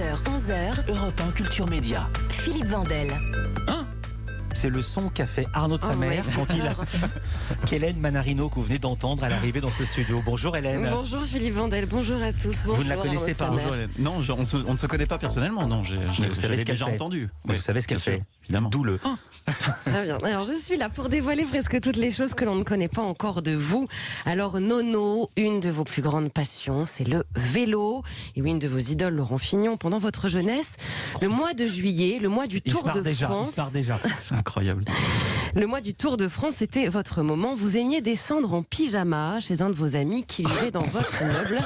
9h-11h, Europe 1 Culture Média. Philippe Vandel. C'est le son qu'a fait Arnaud de sa mère quand il a su qu'Hélène Manarino, que vous venez d'entendre, à l'arrivée dans ce studio. Bonjour Hélène. Bonjour Philippe Vandel, bonjour à tous. Bonjour, vous ne la connaissez pas? Bonjour Hélène. Non, on ne se connaît pas personnellement, non. Vous savez ce qu'elle déjà fait. entendu. Mais vous savez ce qu'elle fait, évidemment. D'où le. Très bien. Alors je suis là pour dévoiler presque toutes les choses que l'on ne connaît pas encore de vous. Alors Nono, une de vos plus grandes passions, c'est le vélo. Et oui, une de vos idoles, Laurent Fignon, pendant votre jeunesse, le mois de juillet, le mois du Tour de France. Il se marre déjà. C'est incroyable. Le mois du Tour de France était votre moment. Vous aimiez descendre en pyjama chez un de vos amis qui vivait dans votre immeuble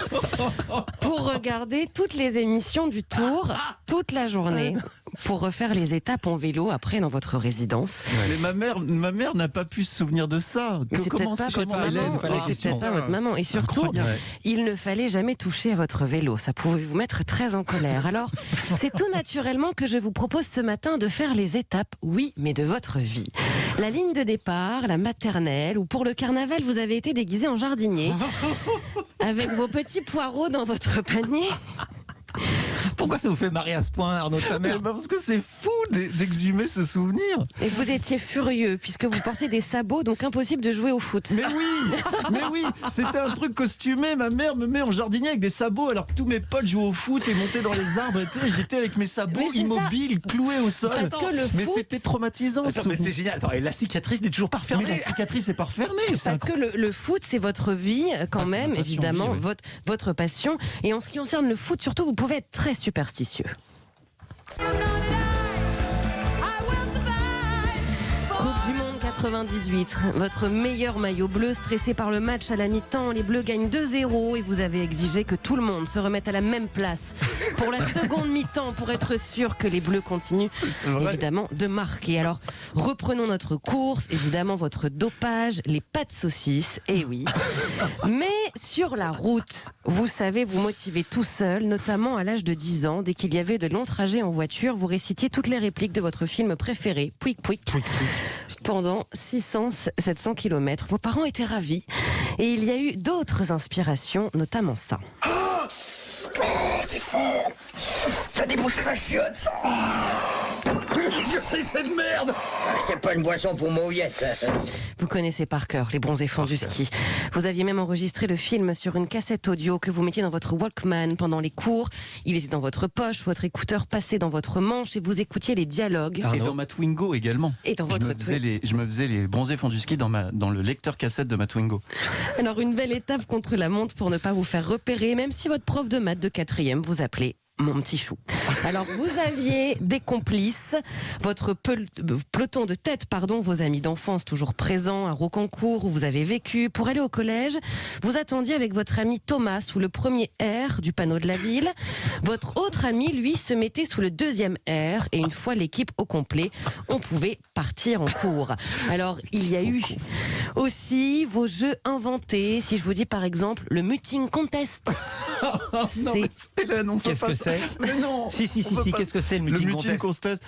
pour regarder toutes les émissions du Tour toute la journée, pour refaire les étapes en vélo après dans votre résidence. Mais ma mère n'a pas pu se souvenir de ça. Mais c'est peut-être pas votre maman. pas la C'est question. peut-être pas votre maman. Et surtout, Incroyable. il ne fallait jamais toucher à votre vélo. Ça pouvait vous mettre très en colère. Alors, c'est tout naturellement que je vous propose ce matin de faire les étapes, oui, mais de votre vie. La ligne de départ, la maternelle, ou pour le carnaval, vous avez été déguisé en jardinier, avec vos petits poireaux dans votre panier. Pourquoi ça vous fait marrer à ce point, Arnaud de sa mère? Parce que c'est fou d'exhumer ce souvenir. Et vous étiez furieux, puisque vous portiez des sabots, donc impossible de jouer au foot. Mais oui, c'était un truc costumé. Ma mère me met en jardinier avec des sabots alors que tous mes potes jouaient au foot et montaient dans les arbres. Et j'étais avec mes sabots Mais c'est immobiles, cloués au sol. Parce que le Mais foot- c'était traumatisant. Attends, mais c'est génial. Attends, et la cicatrice n'est toujours pas Mais refermée. la cicatrice est pas refermée. Parce que le foot, c'est votre vie quand c'est même, ma passion évidemment, vie, oui. votre passion. Et en ce qui concerne le foot, surtout, vous pouvez être très superstitieux. Coupe du Monde 98, votre meilleur maillot bleu, stressé par le match à la mi-temps, les Bleus gagnent 2-0 et vous avez exigé que tout le monde se remette à la même place pour la seconde mi-temps pour être sûr que les Bleus continuent évidemment de marquer. Alors reprenons notre course, évidemment votre dopage, les pâtes saucisses, et oui. Mais sur la route, vous savez vous motiver tout seul, notamment à l'âge de 10 ans, dès qu'il y avait de longs trajets en voiture, vous récitiez toutes les répliques de votre film préféré, Pouic Pouic. Pendant 600-700 km. Vos parents étaient ravis. Et il y a eu d'autres inspirations, notamment ça. C'est fort. Ça débouche la chiotte, ça. Je fais cette merde. C'est pas une boisson pour mauillette. Vous connaissez par cœur les bronzés fonds du ski. Vous aviez même enregistré le film sur une cassette audio que vous mettiez dans votre Walkman pendant les cours. Il était dans votre poche, votre écouteur passait dans votre manche et vous écoutiez les dialogues. Et dans ma Twingo également. Et dans votre Je me faisais les bronzés fonds du ski dans le lecteur cassette de ma Twingo. Alors une belle étape contre la montre pour ne pas vous faire repérer, même si votre prof de maths de 4e vous appelait mon petit chou. Alors vous aviez des complices, votre peloton de tête, vos amis d'enfance toujours présents à Rocancourt où vous avez vécu. Pour aller au collège, vous attendiez avec votre ami Thomas sous le premier R du panneau de la ville. Votre autre ami, lui, se mettait sous le deuxième R et une fois l'équipe au complet, on pouvait partir en cours. Alors il y a eu aussi vos jeux inventés. Si je vous dis par exemple le muting contest. Non, mais Hélène, on peut Qu'est-ce pas que ça. c'est? Mais non. Si, on peut pas. qu'est-ce que c'est le Le muting muting contest? contest,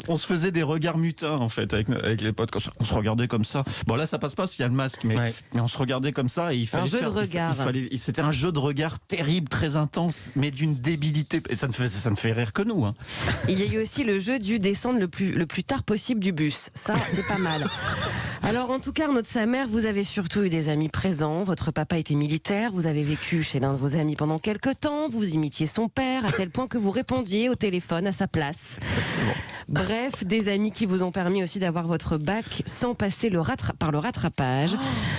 on se faisait des regards mutins en fait avec les potes. On se regardait comme ça. Bon là ça passe pas s'il y a le masque, mais on se regardait comme ça et il fallait jeu de regard. C'était un jeu de regard terrible, très intense, mais d'une débilité. Et ça ne fait rire que nous. Hein. Il y a eu aussi le jeu du descendre le plus tard possible du bus. Ça, c'est pas mal. Alors, en tout cas, Arnaud de sa mère, vous avez surtout eu des amis présents. Votre papa était militaire. Vous avez vécu chez l'un de vos amis pendant quelques temps. Vous imitiez son père à tel point que vous répondiez au téléphone à sa place. Bref, des amis qui vous ont permis aussi d'avoir votre bac sans passer par le rattrapage.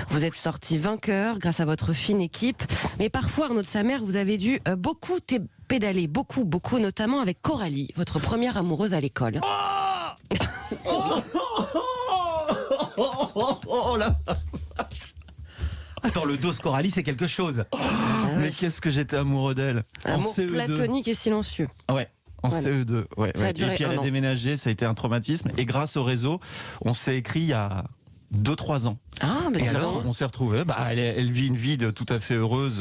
Vous êtes sorti vainqueur grâce à votre fine équipe. Mais parfois, Arnaud de sa mère, vous avez dû beaucoup pédaler, beaucoup, notamment avec Coralie, votre première amoureuse à l'école. Oh là. Attends, le dos Coralie, c'est quelque chose. Mais qu'est-ce que j'étais amoureux d'elle. Amour CE2. platonique et silencieux. Ouais. En Voilà. CE2, ouais. Ça a Et duré puis elle un a an. déménagé, ça a été un traumatisme. Et grâce au réseau, on s'est écrit il y a 2-3 ans. Ah, mais Et dis alors, donc. on s'est retrouvés. Elle vit une vie tout à fait heureuse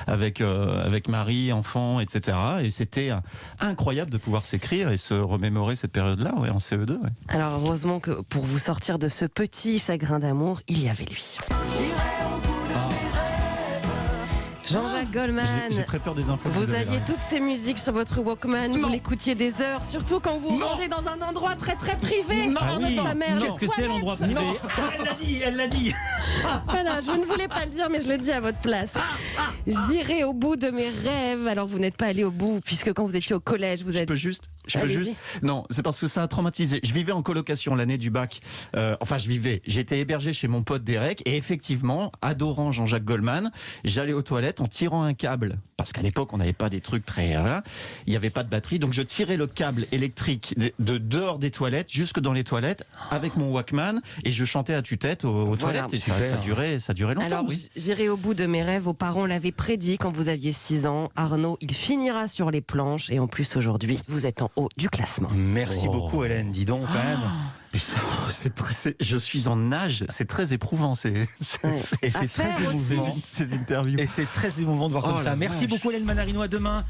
avec mari, enfant, etc. Et c'était incroyable de pouvoir s'écrire et se remémorer cette période-là, en CE2. Ouais. Alors, heureusement que pour vous sortir de ce petit chagrin d'amour, il y avait lui. Jean-Jacques Goldman. J'ai très peur des infos. que Vous avez aviez là. toutes ces musiques sur votre Walkman, vous l'écoutiez des heures, surtout quand vous vous rendez dans un endroit très très privé. Ah oui, sa mère, qu'est-ce que c'est l'endroit privé? Elle l'a dit. Voilà, je ne voulais pas le dire, mais je le dis à votre place. J'irai au bout de mes rêves. Alors, vous n'êtes pas allé au bout, puisque quand vous étiez au collège, vous Je êtes... peux juste. Allez-y. Non, c'est parce que ça a traumatisé. Je vivais en colocation l'année du bac. J'étais hébergé chez mon pote Derek et effectivement, adorant Jean-Jacques Goldman, j'allais aux toilettes en tirant un câble. Parce qu'à l'époque, on n'avait pas des trucs très... il n'y avait pas de batterie. Donc, je tirais le câble électrique de dehors des toilettes jusque dans les toilettes avec mon Walkman et je chantais à tue-tête aux Voilà. toilettes. Et Super. ça durait longtemps, Alors, oui. j'irai au bout de mes rêves. Vos parents l'avaient prédit quand vous aviez 6 ans. Arnaud, il finira sur les planches. Et en plus, aujourd'hui, vous êtes en haut du classement. Merci beaucoup, Hélène. Dis donc, quand même. Je suis en nage, c'est très éprouvant. Ouais. Et c'est À très faire aussi. émouvant. Ces interviews. Et c'est très émouvant de voir Oh comme ça. la Merci vache. beaucoup, Hélène Manarino. À demain.